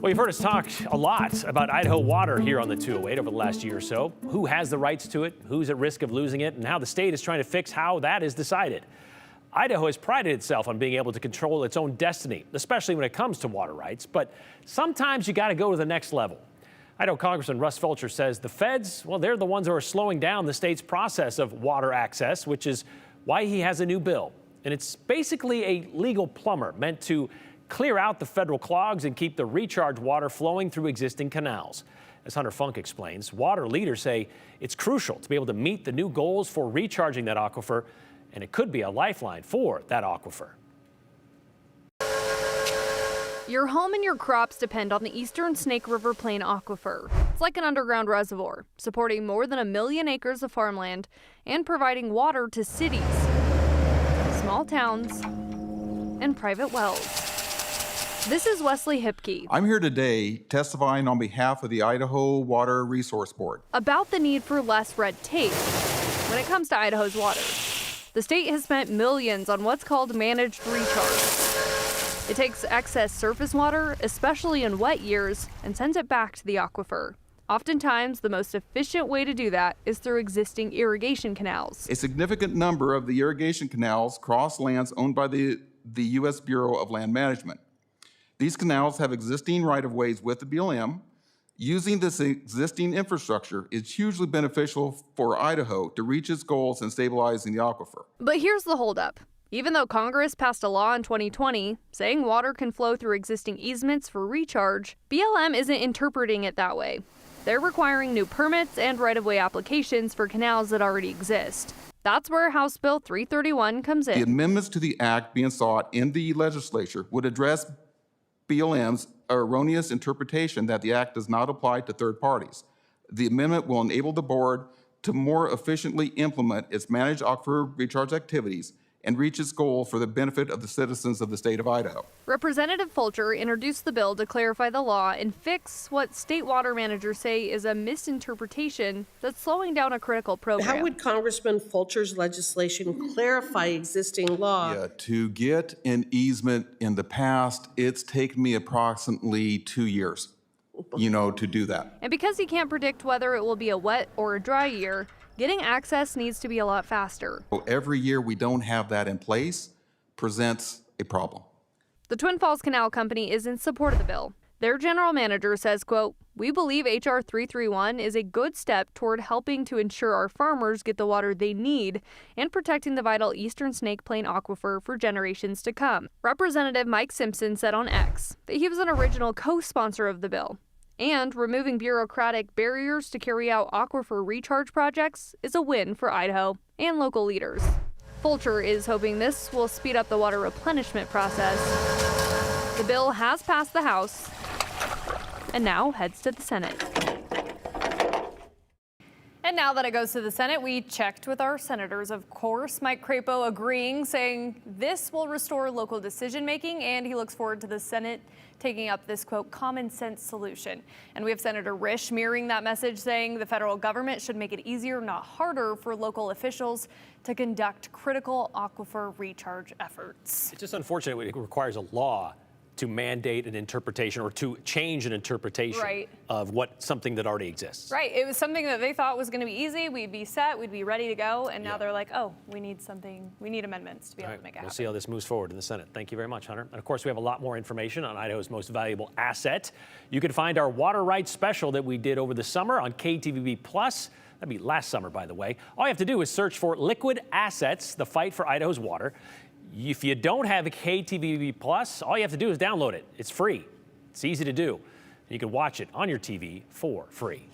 Well, you've heard us talk a lot about Idaho water here on the 208 over the last year or so. Who has the rights to it, who's at risk of losing it, and how the state is trying to fix how that is decided. Idaho has prided itself on being able to control its own destiny, especially when it comes to water rights. But sometimes you got to go to the next level. Idaho Congressman Russ Fulcher says the feds, well, they're the ones who are slowing down the state's process of water access, which is why he has a new bill. And it's basically a legal plumber meant to clear out the federal clogs and keep the recharge water flowing through existing canals. As Hunter Funk explains, water leaders say it's crucial to be able to meet the new goals for recharging that aquifer, and it could be a lifeline for that aquifer. Your home and your crops depend on the Eastern Snake River Plain aquifer. It's like an underground reservoir, supporting more than 1 million acres of farmland and providing water to cities, small towns, and private wells. This is Wesley Hipke. I'm here today testifying on behalf of the Idaho Water Resource Board About the need for less red tape when it comes to Idaho's water. The state has spent millions on what's called managed recharge. It takes excess surface water, especially in wet years, and sends it back to the aquifer. Oftentimes, the most efficient way to do that is through existing irrigation canals. A significant number of the irrigation canals cross lands owned by the U.S. Bureau of Land Management. These canals have existing right-of-ways with the BLM. Using this existing infrastructure is hugely beneficial for Idaho to reach its goals in stabilizing the aquifer. But here's the holdup. Even though Congress passed a law in 2020 saying water can flow through existing easements for recharge, BLM isn't interpreting it that way. They're requiring new permits and right-of-way applications for canals that already exist. That's where House Bill 331 comes in. The amendments to the act being sought in the legislature would address BLM's erroneous interpretation that the act does not apply to third parties. The amendment will enable the board to more efficiently implement its managed aquifer recharge activities and reach its goal for the benefit of the citizens of the state of Idaho. Representative Fulcher introduced the bill to clarify the law and fix what state water managers say is a misinterpretation that's slowing down a critical program. How would Congressman Fulcher's legislation clarify existing law? Yeah, to get an easement in the past, it's taken me approximately 2 years, to do that. And because he can't predict whether it will be a wet or a dry year, getting access needs to be a lot faster. Every year we don't have that in place presents a problem. The Twin Falls Canal Company is in support of the bill. Their general manager says, quote, "We believe H.R. 331 is a good step toward helping to ensure our farmers get the water they need and protecting the vital Eastern Snake Plain aquifer for generations to come." Representative Mike Simpson said on X that he was an original co-sponsor of the bill. And removing bureaucratic barriers to carry out aquifer recharge projects is a win for Idaho and local leaders. Fulcher is hoping this will speed up the water replenishment process. The bill has passed the House and now heads to the Senate. And now that it goes to the Senate, we checked with our senators. Of course, Mike Crapo agreeing, saying this will restore local decision making, and he looks forward to the Senate taking up this, quote, common sense solution. And we have Senator Risch mirroring that message, saying the federal government should make it easier, not harder, for local officials to conduct critical aquifer recharge efforts. It's just unfortunate it requires a law to mandate an interpretation or to change an interpretation of something that already exists. Right. It was something that they thought was going to be easy. We'd be set. We'd be ready to go. And now they're like, oh, we need something. We need amendments to be able to make it happen. We'll see how this moves forward in the Senate. Thank you very much, Hunter. And of course, we have a lot more information on Idaho's most valuable asset. You can find our water rights special that we did over the summer on KTVB+. That'd be last summer, by the way. All you have to do is search for Liquid Assets, the fight for Idaho's water. If you don't have a KTVB+, all you have to do is download it. It's free. It's easy to do. You can watch it on your TV for free.